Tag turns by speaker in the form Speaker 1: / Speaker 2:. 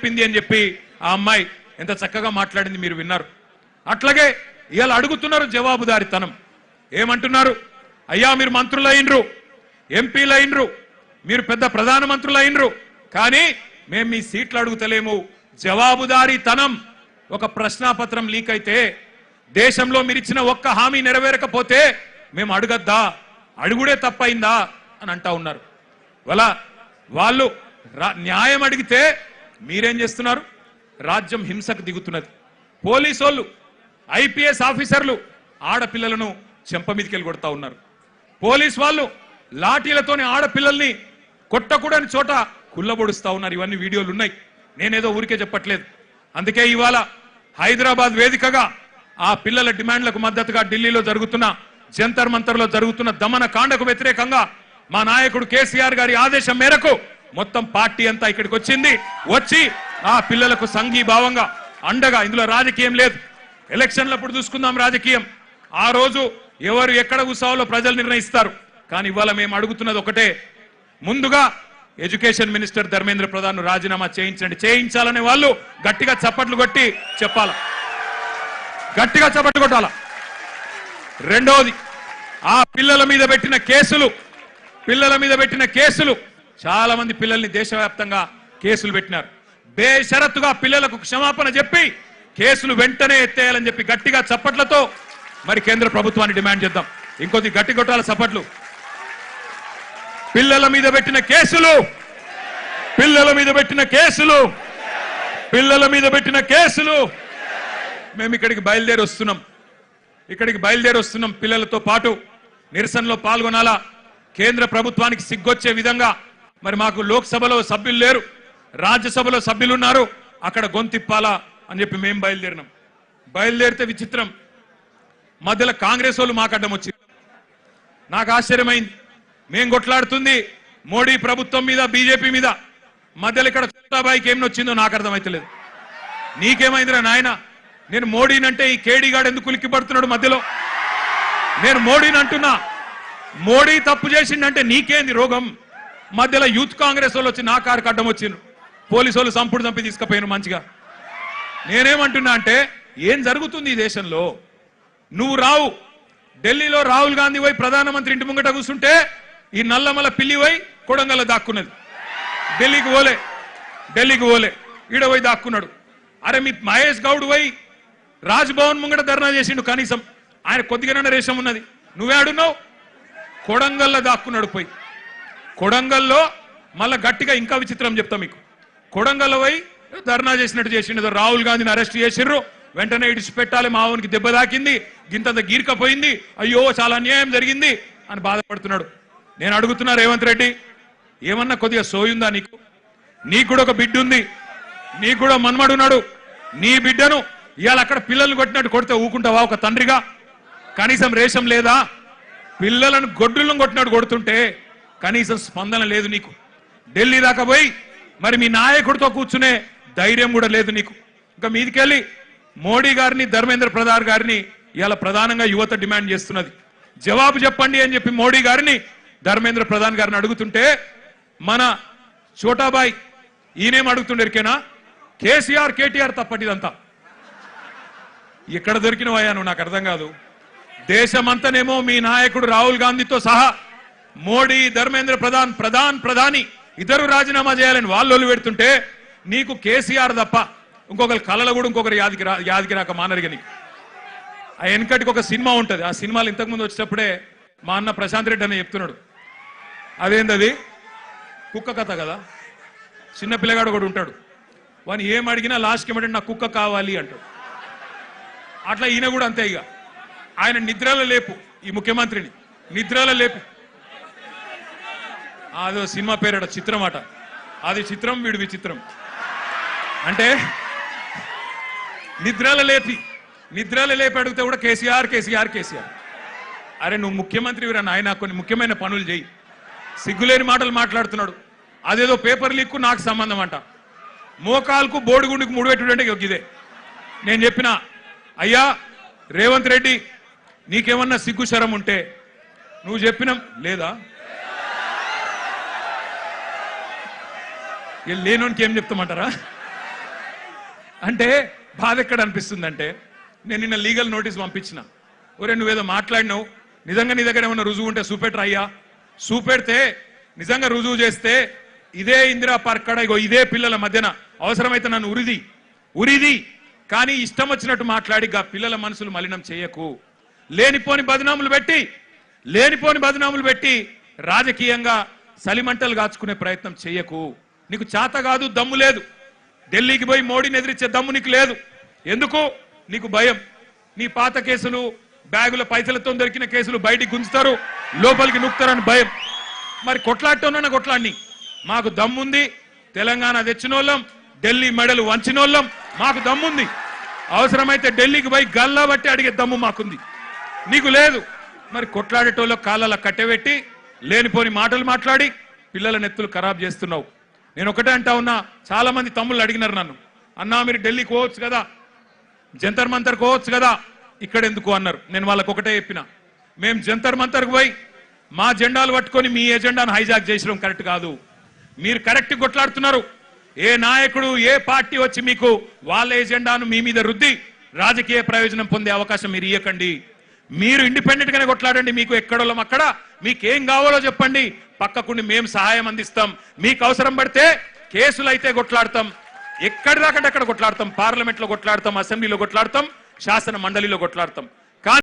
Speaker 1: చెప్పింది అని చెప్పి ఆ అమ్మాయి ఎంత చక్కగా మాట్లాడింది మీరు విన్నారు. అట్లాగే ఇవాళ అడుగుతున్నారు జవాబుదారితనం. ఏమంటున్నారు? అయ్యా మీరు మంత్రులు అయినరు, ఎంపీలు అయినరు, మీరు పెద్ద ప్రధానమంత్రులు అయినరు, కానీ మేము మీ సీట్లు అడుగుతలేము. జవాబుదారీతనం. ఒక ప్రశ్నాపత్రం లీక్ అయితే దేశంలో మీరు ఇచ్చిన ఒక్క హామీ నెరవేరకపోతే మేము అడగద్దా, అడుగుడే తప్పైందా అని అంటా ఉన్నారు. వాళ్ళు న్యాయం అడిగితే మీరేం చేస్తున్నారు? రాజ్యం హింసకు దిగుతున్నది. పోలీసు వాళ్ళు, ఐపీఎస్ ఆఫీసర్లు ఆడపిల్లలను చెంప మీదకెళ్ళి కొడతా ఉన్నారు. పోలీసు వాళ్ళు లాఠీలతోని ఆడపిల్లల్ని కొట్టకూడని చోట కుళ్ళబొడుస్తా ఉన్నారు. ఇవన్నీ వీడియోలు ఉన్నాయి, నేనేదో ఊరికే చెప్పట్లేదు. అందుకే ఇవాళ హైదరాబాద్ వేదికగా ఆ పిల్లల డిమాండ్లకు మద్దతుగా ఢిల్లీలో జరుగుతున్న జంతర్ మంతర్లో జరుగుతున్న దమన కాండకు వ్యతిరేకంగా మా నాయకుడు కేసీఆర్ గారి ఆదేశం మేరకు మొత్తం పార్టీ అంతా ఇక్కడికి వచ్చింది. వచ్చి ఆ పిల్లలకు సంఘీభావంగా అండగా, ఇందులో రాజకీయం లేదు, ఎలక్షన్లప్పుడు చూసుకుందాం రాజకీయం, ఆ రోజు ఎవరు ఎక్కడ కూర్చోవాలో ప్రజలు నిర్ణయిస్తారు. కానీ ఇవాళ మేము అడుగుతున్నది ఒకటే, ముందుగా ఎడ్యుకేషన్ మినిస్టర్ ధర్మేంద్ర ప్రధాన్ రాజీనామా చేయించండి. చేయించాలనే వాళ్ళు గట్టిగా చప్పట్లు కొట్టి చెప్పాల, గట్టిగా చప్పట్లు కొట్టాల. రెండోది, ఆ పిల్లల మీద పెట్టిన కేసులు చాలా మంది పిల్లల్ని దేశవ్యాప్తంగా కేసులు పెట్టినారు. బేషరతుగా పిల్లలకు క్షమాపణ చెప్పి కేసులు వెంటనే ఎత్తేయాలని చెప్పి గట్టిగా చప్పట్లతో మరి కేంద్ర ప్రభుత్వాన్ని డిమాండ్ చేద్దాం. ఇంకొద్ది గట్టి కొట్టాల చప్పట్లు. పిల్లల మీద పెట్టిన కేసులు మేము ఇక్కడికి బయలుదేరి వస్తున్నాం. పిల్లలతో పాటు నిరసనలో పాల్గొనాలా. కేంద్ర ప్రభుత్వానికి సిగ్గొచ్చే విధంగా మరి మాకు లోక్సభలో సభ్యులు లేరు, రాజ్యసభలో సభ్యులు ఉన్నారు, అక్కడ గొంతిప్పాలా అని చెప్పి మేము బయలుదేరితే విచిత్రం, మధ్యలో కాంగ్రెస్ వాళ్ళు మాకు అడ్డం వచ్చింది. నాకు ఆశ్చర్యమైంది. మేం కొట్లాడుతుంది మోడీ ప్రభుత్వం మీద, బీజేపీ మీద, మధ్యలో ఇక్కడ చోటాబాయికి ఏం వచ్చిందో నాకు అర్థమైతలేదు. నీకేమైందిరా నాయన? నేను మోడీనంటే ఈ కేడీగాడు ఎందుకు ఉలిక్కిపడుతున్నాడు మధ్యలో? నేను మోడీని అంటున్నా, మోడీ తప్పు చేసిండంటే నీకేంది రోగం? మధ్యలో యూత్ కాంగ్రెస్ వాళ్ళు వచ్చి నా కారుకి అడ్డం వచ్చిండ్రు, పోలీసు వాళ్ళు చంపి తీసుకుపోయిన మంచిగా. నేనేమంటున్నా అంటే, ఏం జరుగుతుంది ఈ దేశంలో? నువ్వు రావు, ఢిల్లీలో రాహుల్ గాంధీ పోయి ప్రధానమంత్రి ఇంటి ముంగట కూర్చుంటే ఈ నల్లమల పిల్లి పోయి కొడంగల్ దాక్కున్నది. ఢిల్లీకి పోలే ఈడ పోయి దాక్కున్నాడు. అరే మీ మహేష్ గౌడ్ పోయి రాజ్భవన్ ముంగట ధర్నా చేసిండు, కనీసం ఆయన కొద్దిగానే రేషం ఉన్నది. నువ్వే ఆడున్నావు, కొడంగల్లో దాక్కున్నాడు. పోయి కొడంగల్లో మళ్ళా గట్టిగా ఇంకా విచిత్రం చెప్తా మీకు. కొడంగల్లో పోయి ధర్నా చేసినట్టు చేసిండు. రాహుల్ గాంధీని అరెస్ట్ చేసిర్రు, వెంటనే ఇడిచిపెట్టాలి, మావోనికి దెబ్బ తాకింది, గింతంత గీర్కపోయింది, అయ్యో చాలా అన్యాయం జరిగింది అని బాధపడుతున్నాడు. నేను అడుగుతున్నా రేవంత్ రెడ్డి, ఏమన్నా కొద్దిగా సోయుందా నీకు? నీకు కూడా ఒక బిడ్డ ఉంది, నీకు కూడా మన్మడున్నాడు. నీ బిడ్డను ఇవాళ అక్కడ పిల్లల్ని కొట్టినట్టు కొడితే ఊకుంటావా ఒక తండ్రిగా? కనీసం రేషం లేదా? పిల్లలను గొడ్డులను కొట్టినట్టు కొడుతుంటే కనీసం స్పందన లేదు నీకు. ఢిల్లీ దాకా పోయి మరి మీ నాయకుడితో కూర్చునే ధైర్యం కూడా లేదు నీకు. ఇంకా మీదికెళ్ళి మోడీ గారిని, ధర్మేంద్ర ప్రధాన్ గారిని ఇవాళ ప్రధానంగా యువత డిమాండ్ చేస్తున్నది. జవాబు చెప్పండి అని చెప్పి మోడీ గారిని, ధర్మేంద్ర ప్రధాన్ గారిని అడుగుతుంటే మన చోటాబాయ్ ఈయనేం అడుగుతుండేరికేనా? కేసీఆర్ కేటీఆర్ తప్పటిదంతా. ఎక్కడ దొరికినవయ్యా నువ్వు? నాకు అర్థం కాదు. దేశమంతనేమో మీ నాయకుడు రాహుల్ గాంధీతో సహా మోడీ, ధర్మేంద్ర ప్రధాని ఇద్దరు రాజీనామా చేయాలని వాళ్ళు పెడుతుంటే నీకు కేసీఆర్ తప్ప ఇంకొకరు కళలు కూడా ఇంకొకరు యాదికి రాక మానరిగని. ఆ వెనకటికి ఒక సినిమా ఉంటుంది, ఆ సినిమాలు ఇంతకుముందు వచ్చేటప్పుడే మా అన్న ప్రశాంత్ రెడ్డి అని చెప్తున్నాడు. అదేంటది? కుక్క కథ కదా. చిన్న పిల్లగాడు కూడా ఉంటాడు, వాని ఏం అడిగినా లాస్ట్కి ఏమంటే నాకు కుక్క కావాలి అంటాడు. అట్లా ఈయన కూడా అంతే. ఇక ఆయన నిద్రలో లేపు, ఈ ముఖ్యమంత్రిని నిద్రలో లేపు. అదో సినిమా పేరట, చిత్రం అట. అది చిత్రం, వీడు విచిత్రం. అంటే నిద్రలో లేపి అడిగితే కూడా కేసీఆర్. అరే నువ్వు ముఖ్యమంత్రి వీరా నాయన, కొన్ని ముఖ్యమైన పనులు చేయి. సిగ్గులేని మాటలు మాట్లాడుతున్నాడు. అదేదో పేపర్ లీక్కు నాకు సంబంధం అంట. మోకాల్కు బోడిగుండుకు ముడిపెట్టుడంటే ఇదే. నేను చెప్పిన, అయ్యా రేవంత్ రెడ్డి నీకేమన్నా సిగ్గు శరం ఉంటే నువ్వు చెప్పినాం లేదా? లేనోనికి ఏం చెప్తామంటారా? అంటే బాధ ఎక్కడ అనిపిస్తుందంటే నేను నిన్న లీగల్ నోటీస్ పంపించిన, ఒరే నువ్వేదో మాట్లాడినావు, నిజంగా నీ దగ్గర ఏమన్నా రుజువు ఉంటే చూపెట్టరా అయ్యా, చూపెడితే నిజంగా రుజువు చేస్తే ఇదే ఇందిరా పార్క్ కాడ ఇగో ఇదే పిల్లల మధ్యన అవసరమైతే నన్ను ఉరిది కానీ ఇష్టం వచ్చినట్టు మాట్లాడి గా పిల్లల మనసులు మలినం చేయకు, లేనిపోని బదనాములు పెట్టి రాజకీయంగా సలిమంటలు కాచుకునే ప్రయత్నం చేయకు. నీకు చేత కాదు, దమ్ము లేదు. ఢిల్లీకి పోయి మోడీని ఎదిరించే దమ్ము నీకు లేదు. ఎందుకు? నీకు భయం. నీ పాత కేసులు, బ్యాగుల పైసలతో దొరికిన కేసులు బయటికి గుంజుతారు, లోపలికి నూకుతారని భయం. మరి కొట్లాడటోనన్నా కొట్లాడిని. మాకు దమ్ముంది, తెలంగాణ తెచ్చినోళ్ళం, ఢిల్లీ మెడలు వంచినోళ్ళం, మాకు దమ్ముంది. అవసరమైతే ఢిల్లీకి పోయి గల్లా బట్టి అడిగే దమ్ము మాకుంది, నీకు లేదు. మరి కొట్లాడేటోళ్ళ కాళ్ళ కట్టెబెట్టి లేనిపోని మాటలు మాట్లాడి పిల్లల నెత్తులు ఖరాబ్ చేస్తున్నావు. నేను ఒకటే అంటా ఉన్నా, చాలా మంది తమ్ముళ్ళు అడిగినారు నన్ను, అన్నా మీరు ఢిల్లీకి పోవచ్చు కదా, జంతర్ మంతర్కి పోవచ్చు కదా, ఇక్కడ ఎందుకు అన్నారు. నేను వాళ్ళకు ఒకటే చెప్పిన, మేము జంతర్ మంతర్కి పోయి మా జెండాలు పట్టుకొని మీ ఎజెండాను హైజాక్ చేసడం కరెక్ట్ కాదు. మీరు కరెక్ట్ కొట్లాడుతున్నారు. ఏ నాయకుడు ఏ పార్టీ వచ్చి మీకు వాళ్ళ ఎజెండాను మీ మీద రుద్ది రాజకీయ ప్రయోజనం పొందే అవకాశం మీరు ఇవ్వకండి. మీరు ఇండిపెండెంట్ గానే కొట్లాడండి. మీకు ఎక్కడోళ్ళం అక్కడ, మీకేం కావాలో చెప్పండి, పక్కకుండి మేము సహాయం అందిస్తాం. మీకు అవసరం పడితే కేసులు అయితే కొట్లాడతాం, ఎక్కడి దాకంటే అక్కడ కొట్లాడతాం, పార్లమెంట్ లో కొట్లాడతాం, అసెంబ్లీలో కొట్లాడతాం, శాసన మండలిలో కొట్లాడతాం.